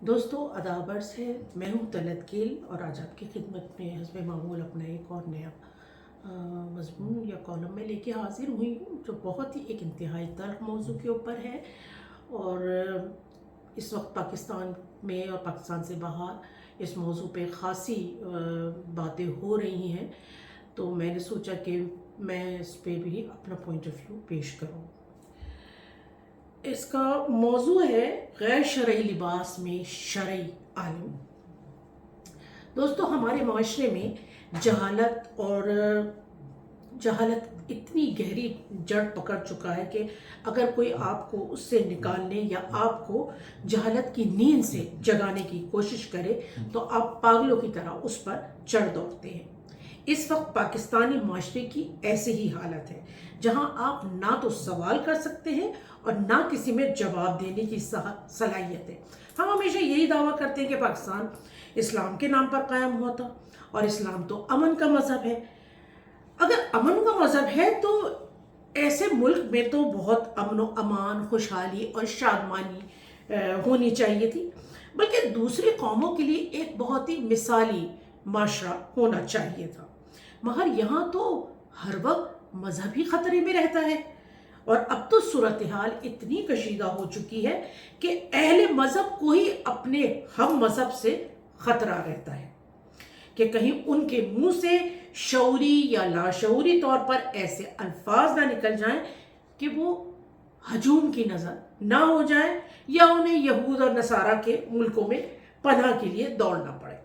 دوستو آداب عرض ہے، میں ہوں طلعت کیل اور آج آپ کی خدمت میں حسب معمول اپنا ایک اور نیا مضمون یا کالم میں لے کے حاضر ہوئی ہوں، جو بہت ہی ایک انتہائی تلخ موضوع کے اوپر ہے۔ اور اس وقت پاکستان میں اور پاکستان سے باہر اس موضوع پہ خاصی باتیں ہو رہی ہیں، تو میں نے سوچا کہ میں اس پہ بھی اپنا پوائنٹ آف ویو پیش کروں۔ اس کا موضوع ہے غیر شرعی لباس میں شرعی عالم۔ دوستو، ہمارے معاشرے میں جہالت اتنی گہری جڑ پکڑ چکا ہے کہ اگر کوئی آپ کو اس سے نکالنے یا آپ کو جہالت کی نیند سے جگانے کی کوشش کرے تو آپ پاگلوں کی طرح اس پر چڑھ دوڑتے ہیں۔ اس وقت پاکستانی معاشرے کی ایسی ہی حالت ہے، جہاں آپ نہ تو سوال کر سکتے ہیں اور نہ کسی میں جواب دینے کی صلاحیت ہے۔ ہم ہمیشہ یہی دعویٰ کرتے ہیں کہ پاکستان اسلام کے نام پر قائم ہوا تھا اور اسلام تو امن کا مذہب ہے۔ اگر امن کا مذہب ہے تو ایسے ملک میں تو بہت امن و امان، خوشحالی اور شادمانی ہونی چاہیے تھی، بلکہ دوسری قوموں کے لیے ایک بہت ہی مثالی معاشرہ ہونا چاہیے تھا، مگر یہاں تو ہر وقت مذہب ہی خطرے میں رہتا ہے۔ اور اب تو صورتحال اتنی کشیدہ ہو چکی ہے کہ اہل مذہب کو ہی اپنے ہم مذہب سے خطرہ رہتا ہے کہ کہیں ان کے منہ سے شعوری یا لاشعوری طور پر ایسے الفاظ نہ نکل جائیں کہ وہ ہجوم کی نظر نہ ہو جائیں یا انہیں یہود اور نصارہ کے ملکوں میں پناہ کے لیے دوڑنا پڑے۔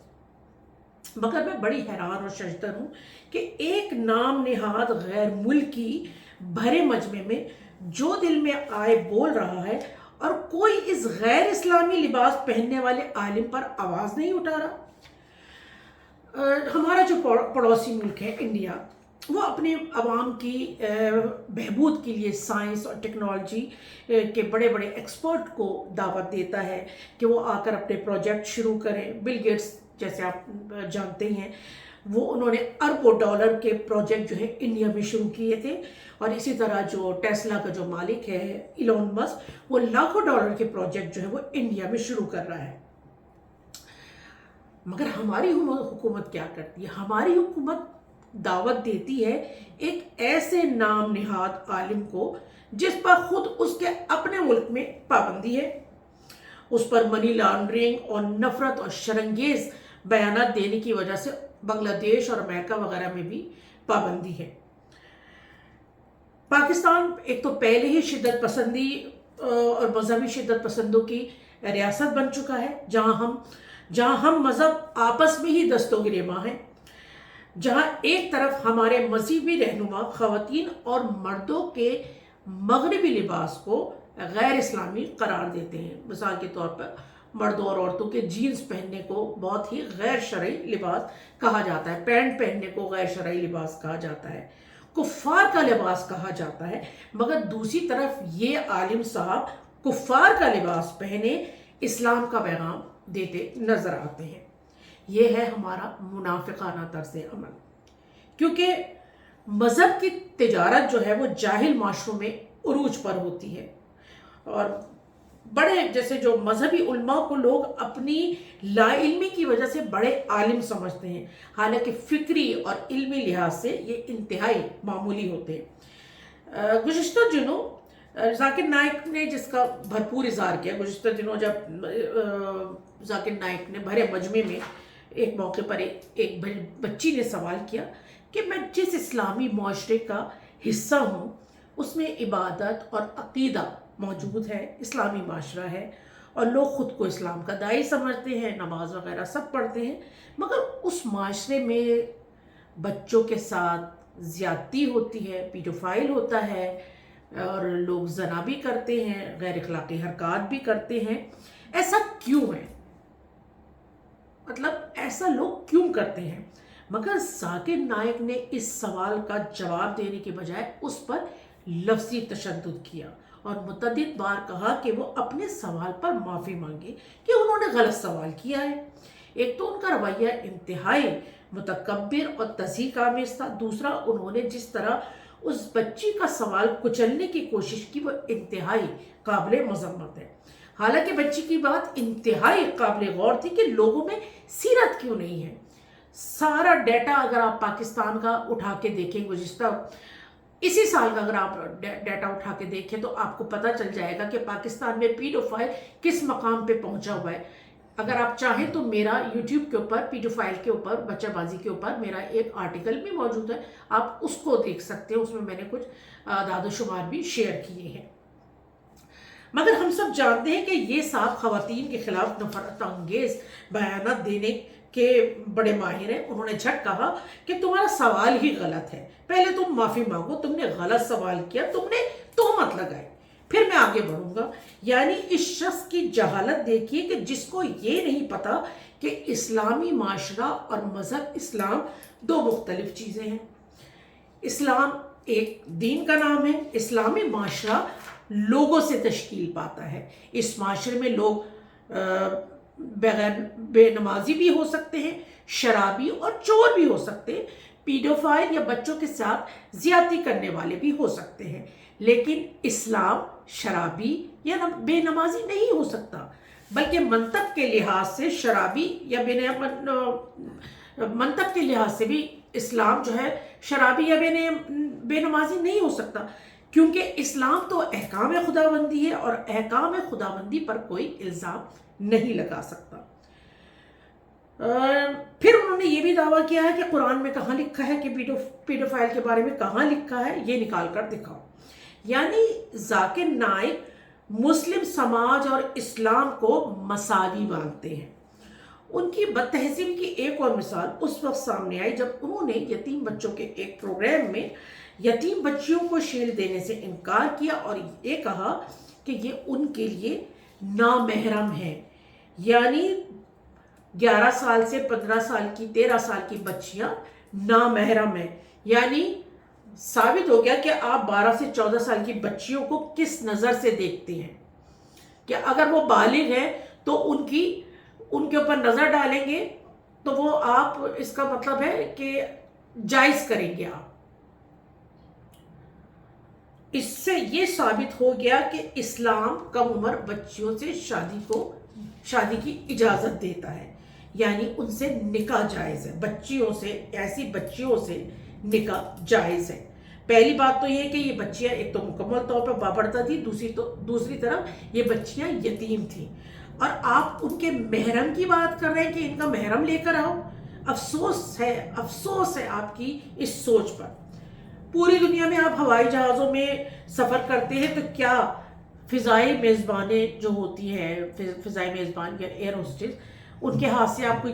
مگر میں بڑی حیران اور ششدر ہوں کہ ایک نام نہاد غیر ملکی بھرے مجمع میں جو دل میں آئے بول رہا ہے اور کوئی اس غیر اسلامی لباس پہننے والے عالم پر آواز نہیں اٹھا رہا۔ ہمارا جو پڑوسی ملک ہے انڈیا، وہ اپنے عوام کی بہبود کے لیے سائنس اور ٹیکنالوجی کے بڑے بڑے ایکسپرٹ کو دعوت دیتا ہے کہ وہ آ کر اپنے پروجیکٹ شروع کریں۔ بل گیٹس جیسے آپ جانتے ہیں، وہ انہوں نے اربوں ڈالر کے پروجیکٹ جو ہے انڈیا میں شروع کیے تھے، اور اسی طرح جو ٹیسلا کا جو مالک ہے ایلون مسک، وہ لاکھوں ڈالر کے پروجیکٹ جو ہے وہ انڈیا میں شروع کر رہا ہے۔ مگر ہماری حکومت کیا کرتی ہے؟ ہماری حکومت دعوت دیتی ہے ایک ایسے نام نہاد عالم کو جس پر خود اس کے اپنے ملک میں پابندی ہے۔ اس پر منی لانڈرنگ اور نفرت اور شرانگیز بیانات دینے کی وجہ سے بنگلہ دیش اور امریکہ وغیرہ میں بھی پابندی ہے۔ پاکستان ایک تو پہلے ہی شدت پسندی اور مذہبی شدت پسندوں کی ریاست بن چکا ہے، جہاں ہم مذہب آپس میں ہی دست و گریباں ہیں، جہاں ایک طرف ہمارے مذہبی رہنما خواتین اور مردوں کے مغربی لباس کو غیر اسلامی قرار دیتے ہیں۔ مثال کے طور پر مردوں اور عورتوں کے جینز پہننے کو بہت ہی غیر شرعی لباس کہا جاتا ہے، پینٹ پہننے کو غیر شرعی لباس کہا جاتا ہے، کفار کا لباس کہا جاتا ہے۔ مگر دوسری طرف یہ عالم صاحب کفار کا لباس پہنے اسلام کا پیغام دیتے نظر آتے ہیں۔ یہ ہے ہمارا منافقانہ طرز عمل، کیونکہ مذہب کی تجارت جو ہے وہ جاہل معاشروں میں عروج پر ہوتی ہے، اور بڑے جیسے جو مذہبی علماء کو لوگ اپنی لا علمی کی وجہ سے بڑے عالم سمجھتے ہیں، حالانکہ فکری اور علمی لحاظ سے یہ انتہائی معمولی ہوتے ہیں۔ گزشتہ دنوں ذاکر نائک نے جس کا بھرپور اظہار کیا، گزشتہ دنوں جب ذاکر نائک نے بھرے مجمع میں ایک موقع پر ایک بچی نے سوال کیا کہ میں جس اسلامی معاشرے کا حصہ ہوں اس میں عبادت اور عقیدہ موجود ہے، اسلامی معاشرہ ہے اور لوگ خود کو اسلام کا داعی سمجھتے ہیں، نماز وغیرہ سب پڑھتے ہیں، مگر اس معاشرے میں بچوں کے ساتھ زیادتی ہوتی ہے، پیڈوفائل ہوتا ہے اور لوگ زنا بھی کرتے ہیں، غیر اخلاقی حرکات بھی کرتے ہیں۔ ایسا کیوں ہے؟ مطلب ایسا لوگ کیوں کرتے ہیں؟ مگر ذاکر نائک نے اس سوال کا جواب دینے کے بجائے اس پر لفظی تشدد کیا اور متعدد بار کہا کہ وہ اپنے سوال پر معافی مانگے کہ انہوں نے غلط سوال کیا ہے۔ ایک تو ان کا رویہ انتہائی متکبر اور تضحیک آمیز تھا، دوسرا انہوں نے جس طرح اس بچی کا سوال کچلنے کی کوشش کی وہ انتہائی قابل مذمت ہے۔ حالانکہ بچی کی بات انتہائی قابل غور تھی کہ لوگوں میں سیرت کیوں نہیں ہے. سارا ڈیٹا اگر آپ پاکستان کا اٹھا کے دیکھیں، گزشتہ اسی سال کا اگر آپ ڈیٹا اٹھا کے دیکھیں تو آپ کو پتہ چل جائے گا کہ پاکستان میں پیڈوفائل کس مقام پہ پہنچا ہوا ہے. اگر آپ چاہیں تو میرا یوٹیوب کے اوپر پیڈوفائل کے اوپر، بچہ بازی کے اوپر میرا ایک آرٹیکل بھی موجود ہے، آپ اس کو دیکھ سکتے ہیں. اس میں نے کچھ اعداد و شمار بھی شیئر کیے ہیں. مگر ہم سب جانتے ہیں کہ یہ صاحب خواتین کے خلاف نفرت انگیز بیانات دینے کے بڑے ماہر ہیں. انہوں نے جھٹ کہا کہ تمہارا سوال ہی غلط ہے، پہلے تم معافی مانگو، تم نے غلط سوال کیا، تم نے تہمت لگائی، پھر میں آگے بڑھوں گا. یعنی اس شخص کی جہالت دیکھیے کہ جس کو یہ نہیں پتا کہ اسلامی معاشرہ اور مذہب اسلام دو مختلف چیزیں ہیں. اسلام ایک دین کا نام ہے، اسلامی معاشرہ لوگوں سے تشکیل پاتا ہے. اس معاشرے میں لوگ بغیر بے نمازی بھی ہو سکتے ہیں، شرابی اور چور بھی ہو سکتے ہیں، پیڈوفائل یا بچوں کے ساتھ زیادتی کرنے والے بھی ہو سکتے ہیں. لیکن اسلام شرابی یا بے نمازی نہیں ہو سکتا، بلکہ منطق کے لحاظ سے شرابی یا منطق کے لحاظ سے بھی اسلام جو ہے شرابی یا بے نمازی نہیں ہو سکتا، کیونکہ اسلام تو احکام خداوندی ہے اور احکام خداوندی پر کوئی الزام نہیں لگا سکتا. پھر انہوں نے یہ بھی دعویٰ کیا ہے کہ قرآن میں کہاں لکھا ہے کہ پیڈوفائل کے بارے میں کہاں لکھا ہے، یہ نکال کر دکھاؤ. یعنی ذاکر نائک مسلم سماج اور اسلام کو مساوی مانتے ہیں. ان کی بد تہذیبی کی ایک اور مثال اس وقت سامنے آئی جب انہوں نے یتیم بچوں کے ایک پروگرام میں یتیم بچیوں کو شیل دینے سے انکار کیا اور یہ کہا کہ یہ ان کے لیے نامحرم ہے. یعنی 11 سال سے 15 سال کی 13 سال کی بچیاں نامحرم ہیں. یعنی ثابت ہو گیا کہ آپ 12 سے 14 سال کی بچیوں کو کس نظر سے دیکھتے ہیں، کہ اگر وہ بالغ ہیں تو ان کے اوپر نظر ڈالیں گے تو وہ آپ، اس کا مطلب ہے کہ جائز کریں گے آپ. اس سے یہ ثابت ہو گیا کہ اسلام کم عمر بچیوں سے شادی کی اجازت دیتا ہے. یعنی ان سے نکاح جائز ہے، بچیوں سے، ایسی بچیوں سے نکاح جائز ہے. پہلی بات تو یہ کہ یہ بچیاں ایک تو مکمل طور پر بابردہ تھی، دوسری طرف یہ بچیاں یتیم تھیں، اور آپ ان کے محرم کی بات کر رہے ہیں کہ ان کا محرم لے کر آؤ. افسوس ہے آپ کی اس سوچ پر. پوری دنیا میں آپ ہوائی جہازوں میں سفر کرتے ہیں تو کیا فضائی میزبانیں جو ہوتی ہیں، فضائی میزبان یا ایئر ہوسٹس، ان کے ہاتھ سے آپ کوئی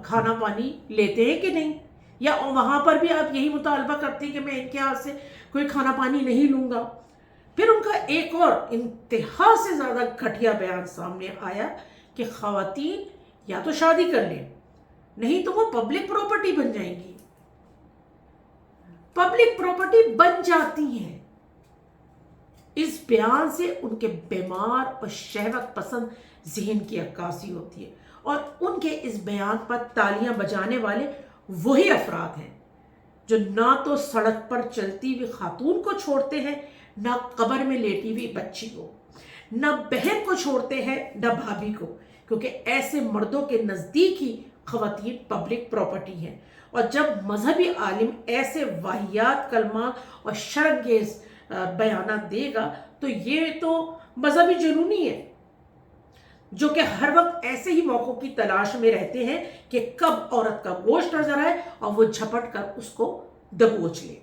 کھانا پانی لیتے ہیں کہ نہیں؟ یا وہاں پر بھی آپ یہی مطالبہ کرتے ہیں کہ میں ان کے ہاتھ سے کوئی کھانا پانی نہیں لوں گا؟ پھر ان کا ایک اور انتہا سے زیادہ گھٹیا بیان سامنے آیا کہ خواتین یا تو شادی کر لیں، نہیں تو وہ پبلک پراپرٹی بن جائیں گی. پبلک پراپرٹی بن جاتی ہیں. اس بیان سے ان کے بیمار اور شہوت پسند ذہن کی عکاسی ہوتی ہے، اور ان کے اس بیان پر تالیاں بجانے والے وہی افراد ہیں جو نہ تو سڑک پر چلتی ہوئی خاتون کو چھوڑتے ہیں، نہ قبر میں لیٹی ہوئی بچی کو، نہ بہن کو چھوڑتے ہیں، نہ بھابھی کو، کیونکہ ایسے مردوں کے نزدیک ہی خواتین پبلک پراپرٹی ہیں. اور جب مذہبی عالم ایسے واہیات کلمات اور شرمانگیز بیانات دے گا تو یہ تو مذہبی جنونی ہے، جو کہ ہر وقت ایسے ہی موقعوں کی تلاش میں رہتے ہیں کہ کب عورت کا گوشت نظر آئے اور وہ جھپٹ کر اس کو دبوچ لے.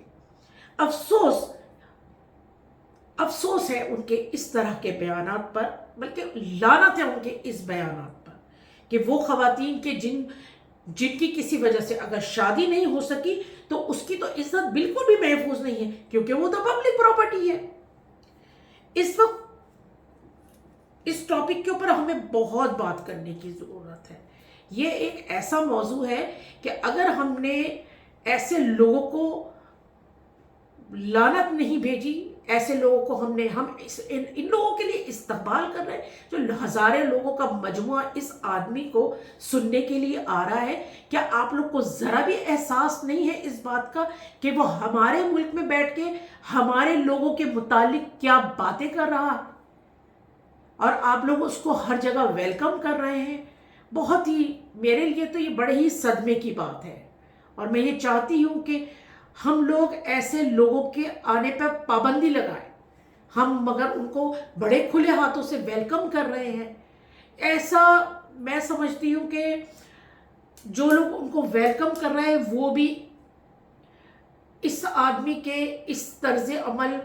افسوس ہے ان کے اس طرح کے بیانات پر، بلکہ لعنت ہے ان کے اس بیانات پر کہ وہ خواتین کے جن کی کسی وجہ سے اگر شادی نہیں ہو سکی تو اس کی تو عزت بالکل بھی محفوظ نہیں ہے، کیونکہ وہ تو پبلک پراپرٹی ہے. اس وقت اس ٹاپک کے اوپر ہمیں بہت بات کرنے کی ضرورت ہے. یہ ایک ایسا موضوع ہے کہ اگر ہم نے ایسے لوگوں کو لعنت نہیں بھیجی، ایسے لوگوں کو ہم ان لوگوں کے لیے استقبال کر رہے ہیں جو ہزاریں لوگوں کا مجموعہ اس آدمی کو سننے کے لیے آ رہا ہے. کیا آپ لوگ کو ذرا بھی احساس نہیں ہے اس بات کا کہ وہ ہمارے ملک میں بیٹھ کے ہمارے لوگوں کے متعلق کیا باتیں کر رہا ہے؟ اور آپ لوگ اس کو ہر جگہ ویلکم کر رہے ہیں. بہت ہی میرے لیے تو یہ بڑے ہی صدمے کی بات ہے. اور میں یہ چاہتی ہوں کہ ہم لوگ ایسے لوگوں کے آنے پہ پابندی لگائیں. ہم مگر ان کو بڑے کھلے ہاتھوں سے ویلکم کر رہے ہیں. ایسا میں سمجھتی ہوں کہ جو لوگ ان کو ویلکم کر رہے ہیں وہ بھی اس آدمی کے اس طرز عمل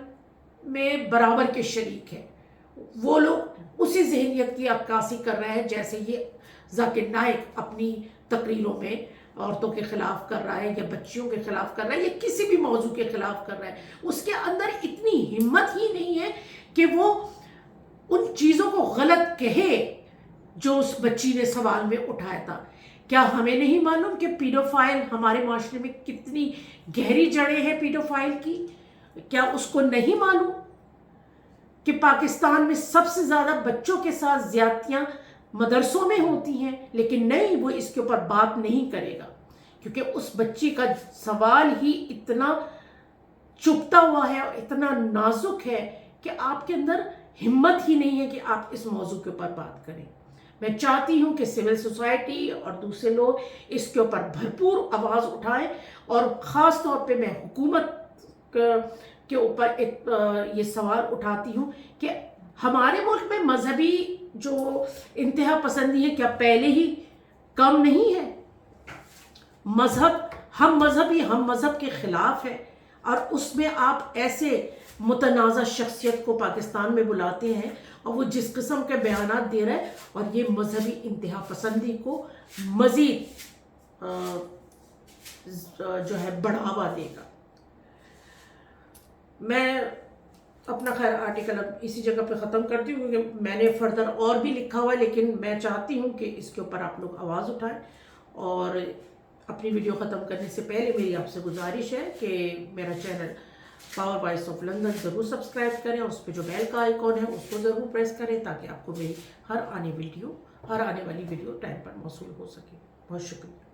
میں برابر کے شریک ہیں. وہ لوگ اسی ذہنیت کی عکاسی کر رہے ہیں جیسے یہ ذاکر نائک اپنی تقریروں میں عورتوں کے خلاف کر رہا ہے یا بچیوں کے خلاف کر رہا ہے یا کسی بھی موضوع کے خلاف کر رہا ہے. اس کے اندر اتنی ہمت ہی نہیں ہے کہ وہ ان چیزوں کو غلط کہے جو اس بچی نے سوال میں اٹھایا تھا. کیا ہمیں نہیں معلوم کہ پیڈوفائل ہمارے معاشرے میں کتنی گہری جڑیں ہیں پیڈوفائل کی؟ کیا اس کو نہیں معلوم کہ پاکستان میں سب سے زیادہ بچوں کے ساتھ زیادتیاں مدرسوں میں ہوتی ہیں؟ لیکن نہیں، وہ اس کے اوپر بات نہیں کرے گا کیونکہ اس بچی کا سوال ہی اتنا چپتا ہوا ہے اور اتنا نازک ہے کہ آپ کے اندر ہمت ہی نہیں ہے کہ آپ اس موضوع کے اوپر بات کریں. میں چاہتی ہوں کہ سول سوسائٹی اور دوسرے لوگ اس کے اوپر بھرپور آواز اٹھائیں. اور خاص طور پہ میں حکومت کے اوپر یہ سوال اٹھاتی ہوں کہ ہمارے ملک میں مذہبی جو انتہا پسندی ہے کیا پہلے ہی کم نہیں ہے؟ ہم مذہب کے خلاف ہے اور اس میں آپ ایسے متنازع شخصیت کو پاکستان میں بلاتے ہیں اور وہ جس قسم کے بیانات دے رہے ہیں اور یہ مذہبی انتہا پسندی کو مزید جو ہے بڑھاوا دے گا. میں اپنا خیر آرٹیکل اب اسی جگہ پہ ختم کرتی ہوں کیونکہ میں نے فردر اور بھی لکھا ہوا ہے، لیکن میں چاہتی ہوں کہ اس کے اوپر آپ لوگ آواز اٹھائیں. اور اپنی ویڈیو ختم کرنے سے پہلے میری آپ سے گزارش ہے کہ میرا channel power voice of London ضرور سبسکرائب کریں اور اس پہ جو بیل کا آئیکن ہے اس کو ضرور پریس کریں تاکہ آپ کو میری ہر آنے والی ویڈیو ٹائم پر موصول ہو سکے. بہت شکریہ.